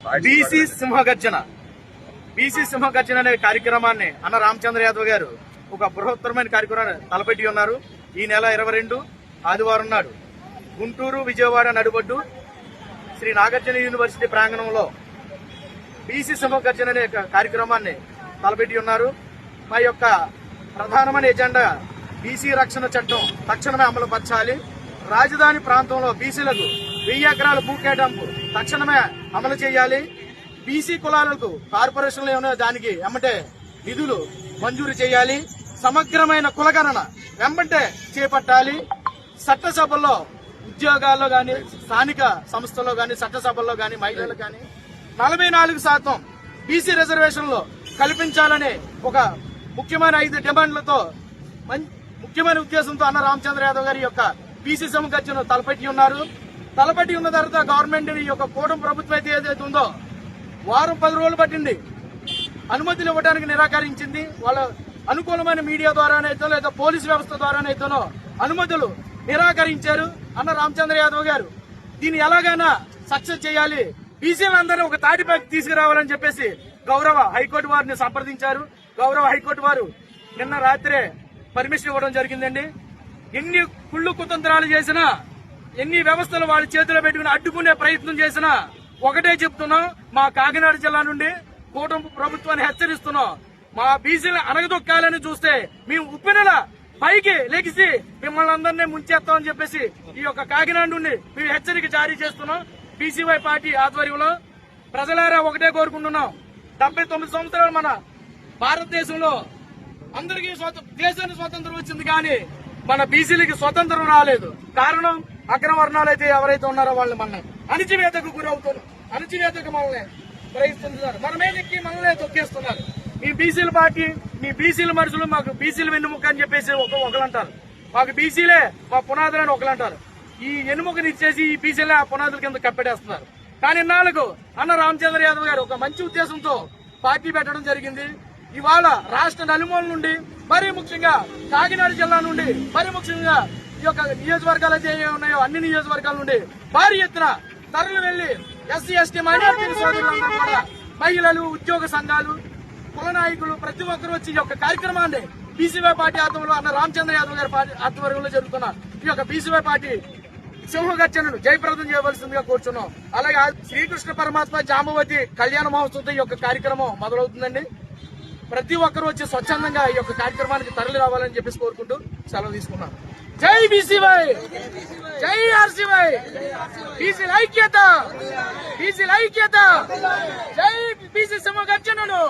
BC సింహగర్జన అనే కార్యక్రమాన్ని అన్న రామచంద్ర యాదవ్ గారు ఒక బృహత్తరమైన కార్యక్రమాన్ని తలపెట్టి ఉన్నారు. ఈ నెల 22 ఆదివారం నాడు గుంటూరు విజయవాడ నడుబొడ్డు శ్రీ నాగార్జున యూనివర్సిటీ ప్రాంగణంలో బీసీ సింహగర్జన అనే కార్యక్రమాన్ని తలపెట్టి ఉన్నారు. మా యొక్క ప్రధానమైన ఎజెండా బీసీ రక్షణ చట్టం తక్షణమే అమలుపరచాలి. రాజధాని ప్రాంతంలో బీసీలకు 1000 ఎకరాల భూ కేటాయింపు తక్షణమే అమలు చేయాలి. బీసీ కులాలకు కార్పొరేషన్లు ఏమైనా దానికి వెంబటే నిధులు మంజూరు చేయాలి. సమగ్రమైన కులగణన వెంబటే చేపట్టాలి. చట్టసభల్లో ఉద్యోగాల్లో గాని స్థానిక సంస్థల్లో గాని చట్టసభల్లో గాని మహిళలకు గాని 44% బీసీ రిజర్వేషన్లు కల్పించాలనే ఒక ముఖ్యమైన 5 డిమాండ్లతో ముఖ్యమైన ఉద్దేశంతో అన్న రామచంద్ర యాదవ్ గారి యొక్క బీసీ సింహగర్జన తలపెట్టి ఉన్నారు. తలపెట్టి ఉన్న తర్వాత గవర్నమెంట్ ఈ యొక్క కూటమి ప్రభుత్వం అయితే ఏదైతే ఉందో వారం 10 రోజులు పట్టింది. అనుమతులు ఇవ్వడానికి నిరాకరించింది. వాళ్ళ అనుకూలమైన మీడియా ద్వారానైతే లేదా పోలీసు వ్యవస్థ ద్వారానైతేనో అనుమతులు నిరాకరించారు. అన్న రామచంద్ర యాదవ్ గారు దీన్ని ఎలాగైనా సక్సెస్ చేయాలి, బీసీలందరూ ఒక తాటిపైకి తీసుకురావాలని చెప్పేసి గౌరవ హైకోర్టు వారిని సంప్రదించారు. గౌరవ హైకోర్టు వారు నిన్న రాత్రే పర్మిషన్ ఇవ్వడం జరిగిందండి. ఎన్ని కుళ్ళు కుతంత్రాలు చేసినా, ఎన్ని వ్యవస్థలు వాళ్ళ చేతిలో పెట్టుకుని అడ్డుకునే ప్రయత్నం చేసినా ఒకటే చెప్తున్నాం, మా కాకినాడ జిల్లా నుండి కూటమి ప్రభుత్వాన్ని హెచ్చరిస్తున్నాం. మా బీసీలు అనగదొక్కాలని చూస్తే మేము ఉప్పెనెల పైకి లెగిసి మిమ్మల్ని అందరినీ ముంచేస్తామని చెప్పేసి ఈ యొక్క కాకినాడ నుండి మేము హెచ్చరిక జారీ చేస్తున్నాం. బీసీవై పార్టీ ఆధ్వర్యంలో ప్రజలారా ఒకటే కోరుకుంటున్నాం. 79 సంవత్సరాలు మన భారతదేశంలో అందరికీ దేశానికి స్వతంత్రం వచ్చింది, కానీ మన బీసీలకి స్వతంత్రం రాలేదు. కారణం అగ్రవర్ణాలు అయితే ఎవరైతే ఉన్నారో వాళ్ళు మనల్ని అణిచివేతకు గురవుతున్నారు, అణిచివేతకు మనల్ని ప్రయత్నిస్తున్నారు, మన మీదకి మనల్ని తొక్కేస్తున్నారు. మీ బీసీల పార్టీ, మీ బీసీల మనుషులు మాకు బీసీలు వెన్నుముక అని చెప్పేసి ఒకలంటారు, మాకు బీసీలే మా పునాదులని ఒకలంటారు. ఈ ఎన్నుముకని ఇచ్చేసి ఈ బీసీలే ఆ పునాదుల కింద కప్పెట్టేస్తున్నారు. కానీ ఇన్నాళ్లకు అన్న రామచంద్ర యాదవ్ గారు ఒక మంచి ఉద్దేశంతో పార్టీ పెట్టడం జరిగింది. ఇవాళ రాష్ట్ర నలుమూల నుండి, మరీ ముఖ్యంగా కాకినాడ జిల్లా నుండి, మరీ ముఖ్యంగా ఈ యొక్క నియోజకవర్గాలు అయితే ఉన్నాయో అన్ని నియోజకవర్గాల నుండి భారీ ఎత్తున తరలి వెళ్లి ఎస్సీ ఎస్టీ మైనారిటీ సోదరులందరూ కూడా, మహిళలు, ఉద్యోగ సంఘాలు, కుల నాయకులు ప్రతి ఒక్కరు వచ్చి ఈ యొక్క కార్యక్రమాన్ని బీసీవై పార్టీ ఆధ్వర్యంలో అన్న రామచంద్ర యాదవ్ గారి ఆధ్వర్యంలో జరుగుతున్న ఈ యొక్క బీసీవై పార్టీ సింహగర్జనను జయప్రదం చేయవలసిందిగా కోరుచున్నాం. అలాగే శ్రీకృష్ణ పరమాత్మ జాంబవతి కళ్యాణ మహోత్సవంతో ఈ యొక్క కార్యక్రమం మొదలవుతుందండి. ప్రతి ఒక్కరు వచ్చి స్వచ్ఛందంగా ఈ యొక్క కార్యక్రమానికి తరలి రావాలని చెప్పేసి కోరుకుంటూ సెలవు తీసుకున్నాను. జై బీసీవై, జై ఆర్సీవై, బీసీల ఐక్యత, బీసీల ఐక్యత, జై బీసీ సింహగర్జనను.